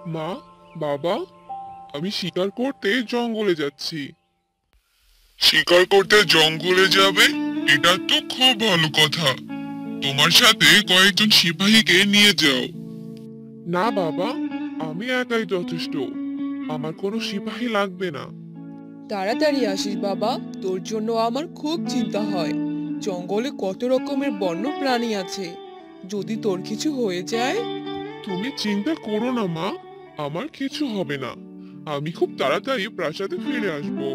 মা, বাবা, আমি শিকার করতে জঙ্গলে যাচ্ছি। শিকার করতে জঙ্গলে যাবে? এটা তো খুব ভালো কথা। তোমার সাথে কয়েকজন সিপাহীকে নিয়ে যাও। না বাবা, আমি একাই যথেষ্ট। আমার কোনো সিপাহী লাগবে না। তাড়াতাড়ি আসিস বাবা, তোর জন্য আমার খুব চিন্তা হয়। জঙ্গলে কত রকমের বন্য প্রাণী আছে, যদি তোর কিছু হয়ে যায়। তুমি চিন্তা করো না মা, আমার কিছু হবে না। আমি খুব তাড়াতাড়ি প্রাসাদে ফিরে আসবো।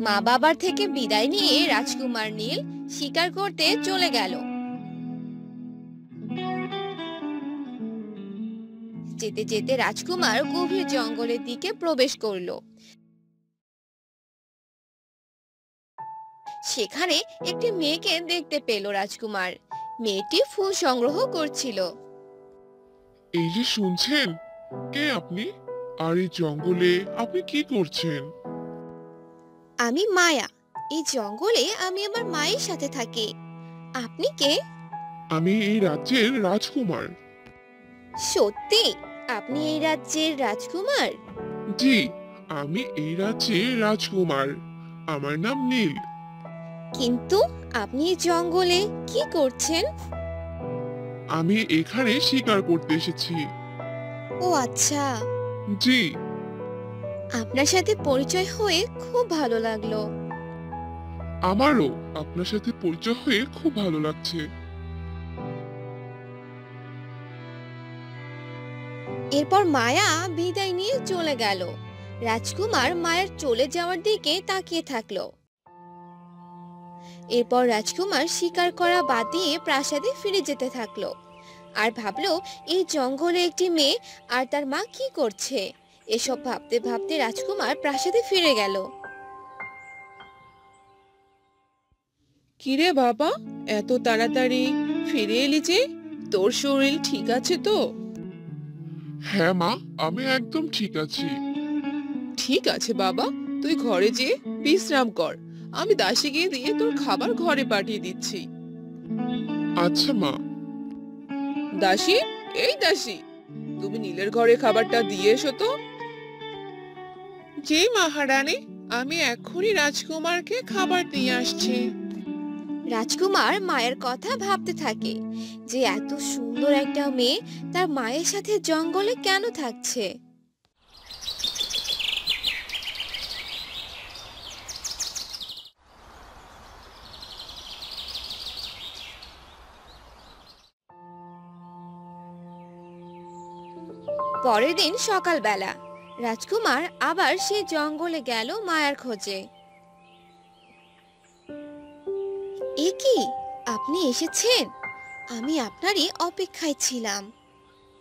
মা বাবার থেকে বিদায় নিয়ে রাজকুমার নীল শিকার করতে চলে গেল। যেতে যেতে রাজকুমার গভীর জঙ্গলের দিকে প্রবেশ করলো। সেখানে একটি মেয়েকে দেখতে পেল রাজকুমার। মেয়েটি ফুল সংগ্রহ করছিল। এই যে শুনছেন, কে আপনি? আর এই জঙ্গলে আপনি কি করছেন? আমি মায়া। এই জঙ্গলে আমি আমার মায়ের সাথে থাকি। আপনি কে? আমি এই রাজ্যের রাজকুমার। সত্যি আপনি এই রাজ্যের রাজকুমার? জি, আমি এই রাজ্যের রাজকুমার। আমার নাম নীল। কিন্তু আপনি এই জঙ্গলে কি করছেন? আমি এখানে শিকার করতে এসেছি। ও আচ্ছা, জি। আপনার সাথে পরিচয় হয়ে খুব ভালো লাগলো। আমারও আপনার সাথে পরিচয় হয়ে খুব ভালো লাগছে। এরপর মায়া বিদায় নিয়ে চলে গেল। রাজকুমার মায়ের চলে যাওয়ার দিকে তাকিয়ে থাকলো। এরপর রাজকুমার শিকার করা বাদ দিয়ে প্রাসাদে ফিরে যেতে থাকলো। আর ভাবলো এই জঙ্গলে একটি মেয়ে আর তার মা কি করছে। এসব ভাবতে ভাবতে রাজকুমার প্রাসাদে ফিরে গেল। কিরে বাবা, এত তাড়াতাড়ি ফিরে এলি যে? তোর শরীর ঠিক আছে তো? হ্যাঁ মা, আমি একদম ঠিক আছি। ঠিক আছে বাবা, তুই ঘরে যেয়ে বিশ্রাম কর। আমি দাসীকে দিয়ে তোর খাবার ঘরে পাঠিয়ে দিচ্ছি। আচ্ছা মা। দাসী, এই দাসী, তুমি নীলের ঘরে খাবারটা দিয়ে এসো তো। জি মহারানী, আমি এক্ষুনি রাজকুমারকে খাবার দিয়ে আসছি। রাজকুমার মায়ের কথা ভাবতে থাকে যে এত সুন্দর একটা মেয়ে তার মায়ের সাথে জঙ্গলে কেন থাকছে। পরের দিন সকালবেলা রাজকুমার আবার সেই জঙ্গলে গেল মায়ার খোঁজে। এ কি, আপনি এসেছেন? আমি আপনারই অপেক্ষায় ছিলাম।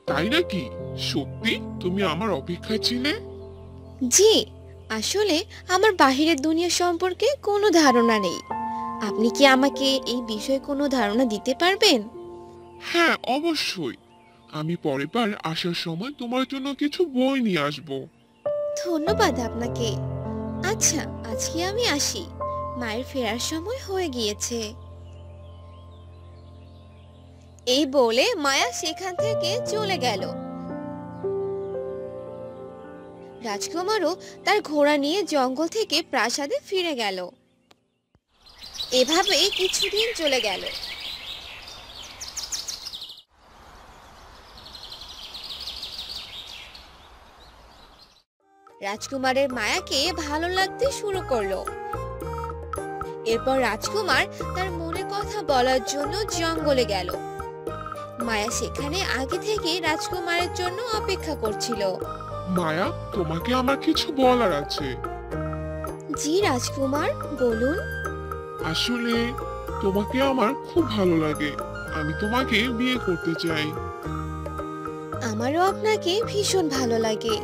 তাই নাকি? সত্যি তুমি আমার অপেক্ষায় ছিলে? জি, আসলে আমার বাহিরের দুনিয়া সম্পর্কে কোনো ধারণা নেই। আপনি কি আমাকে এই বিষয়ে কোনো ধারণা দিতে পারবেন? হ্যাঁ, অবশ্যই। আমি পরের বার আসার সময় তোমার জন্য কিছু বই নিয়ে আসবো। ধন্যবাদ আপনাকে। আচ্ছা, আজকে আমি আসি। মায়ের ফেরার সময় হয়ে গিয়েছে। এই বলে মায়া সেখান থেকে চলে গেল। রাজকুমারও তার ঘোড়া নিয়ে জঙ্গল থেকে প্রাসাদে ফিরে গেল। এভাবেই কিছুদিন চলে গেল। রাজকুমারের মায়াকে ভালো লাগতে শুরু করলো। এরপর রাজকুমার তার মনের কথা বলার জন্য জঙ্গলে গেল। মায়া সেখানে আগে থেকে রাজকুমারের জন্য অপেক্ষা করছিল। মায়া, তোমাকে আমার কিছু বলার আছে। জি রাজকুমার, বলুন। আসলে তোমাকে আমার খুব ভালো লাগে। আমি তোমাকে বিয়ে করতে চাই। আমারও আপনাকে ভীষণ ভালো লাগে,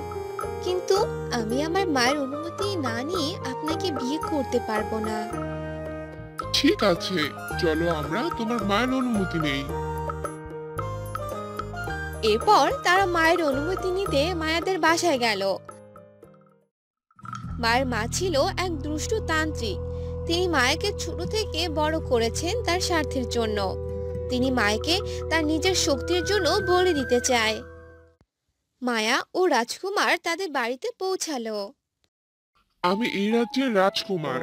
কিন্তু আমি আমার মায়ের অনুমতি না নিয়ে আপনাকে বিয়ে করতে পারবো না। ঠিক আছে, চলো আমরা তোমার মায়ের অনুমতি নেই। এরপর তারা মায়ের অনুমতি নিতে মায়াদের বাসায় গেল। মায়ের মা ছিল এক দুষ্টু তান্ত্রিক। তিনি মায়াকে ছোট থেকে বড় করেছেন তার স্বার্থের জন্য। তিনি মায়াকে তার নিজের শক্তির জন্য বলি দিতে চায়। মায়া ও রাজকুমার তাদের বাড়িতে পৌঁছালো। আমি এই রাজ্যের রাজকুমার।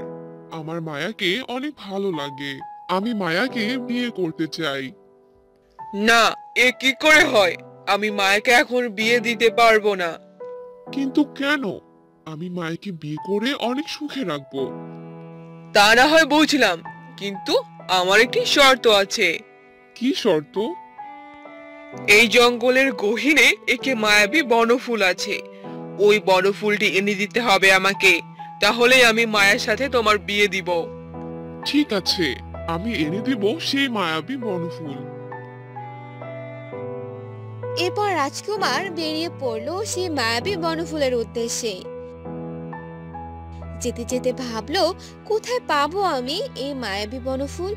আমার মায়াকে অনেক ভালো লাগে। আমি মায়াকে বিয়ে করতে চাই। না, এ কি করে হয়? আমি মায়াকে এখন বিয়ে দিতে পারবো না। কিন্তু কেন? আমি মায়াকে বিয়ে করে অনেক সুখে রাখবো। তা না হয় বুঝলাম, কিন্তু আমার একটি শর্ত আছে। কি শর্ত? এই জঙ্গলের গহীনে একটি মায়াবী বনফুল আছে। ওই বনফুলটি এনে দিতে হবে আমাকে, তাহলেই আমি মায়ের সাথে তোমার বিয়ে দিব। ঠিক আছে, আমি এনে দেব সেই মায়াবী বনফুল। এরপর রাজকুমার বেরিয়ে পড়লো সেই মায়াবী বনফুলের উদ্দেশ্যে। যেতে যেতে ভাবলো, কোথায় পাবো আমি এই মায়াবী বনফুল?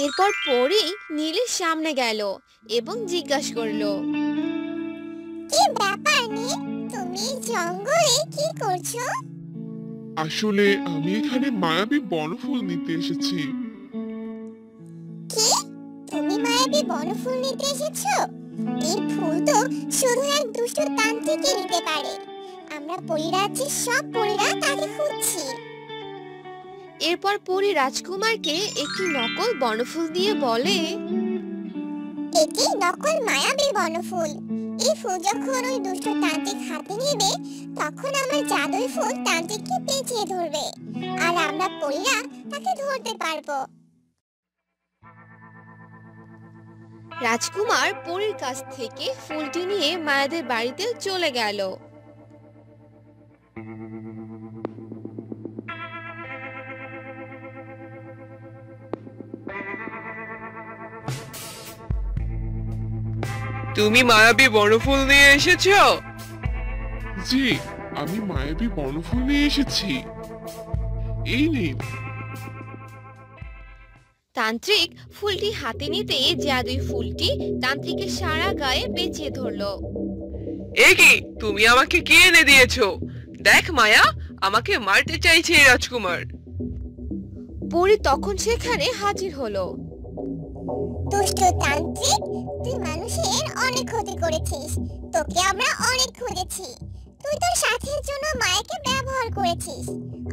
এরপর পরি নীলের সামনে গেল এবং জিজ্ঞাসা করলো, কি ব্যাপার নীল, তুমি জঙ্গলে কি করছো? আসলে আমি এখানে মায়াবী বনফুল নিতে এসেছি। কি, তুমি মায়াবী বনফুল নিতে এসেছো? এই ফুল তো শুধু এক দুষ্ট তান্ত্রিকই নিতে পারে। আমরা পরিরাজ্যের সব পরিরা তাকে খুঁজছি। এরপর পরি রাজকুমারকে একটি নকল বনফুল দিয়ে বলে, এটি নকল মায়াবী বনফুল। এই ফুল যখন ওই দুষ্ট তান্ত্রিক হাতে নেবে, তখন আমার জাদুই ফুল তান্ত্রিককে পেঁচিয়ে ধরবে, আর আমরা পরিরা তাকে ধরতে পারবো। রাজকুমার পরীর কাছ থেকে ফুলটি নিয়ে মায়াদের বাড়িতে চলে গেল। তুমি মায়াবী বনফুল নিয়ে এসেছো? জি, আমি মায়াবী বনফুল নিয়ে এসেছি। এই নিন। তান্ত্রিক ফুলটি হাতে নিতে জাদুই ফুলটি তান্ত্রিকের সারা গায়ে পেঁচিয়ে ধরলো। এ কি, তুমি আমাকে কি এনে দিয়েছো? দেখ মায়া, আমাকে মারতে চাইছে এই রাজকুমার। পরি তখন সেখানে হাজির হলো। দুষ্ট তান্ত্রিক, তুই মানুষের অনেক ক্ষতি করেছিস। তোকে আমরা অনেক খুঁজেছি। তুই তোর সাথীর জন্য মায়াকে ব্যবহার করেছিস।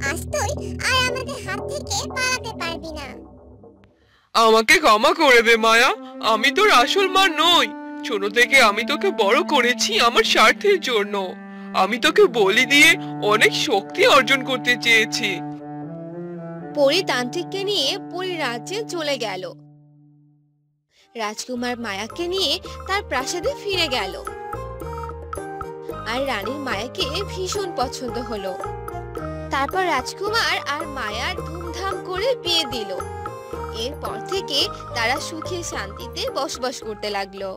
আজ তুই আর আমাদের হাত থেকে পালাতে পারবি না। আমাকে ক্ষমা করে দে মায়া, আমি তোর আসল মা নই। ছোট থেকে আমি তোকে বড় করেছি আমার স্বার্থের জন্য। আমি তোকে বলি দিয়ে অনেক শক্তি অর্জন করতে চেয়েছি। পরি তান্ত্রিককে নিয়ে পরি রাজ্যে চলে গেল। রাজকুমার মায়াকে নিয়ে তার প্রাসাদে ফিরে গেল, আর রানীর মায়াকে ভীষণ পছন্দ হলো। তারপর রাজকুমার আর মায়ার ধুমধাম করে বিয়ে দিল। এরপর থেকে তারা সুখে শান্তিতে বসবাস করতে লাগলো।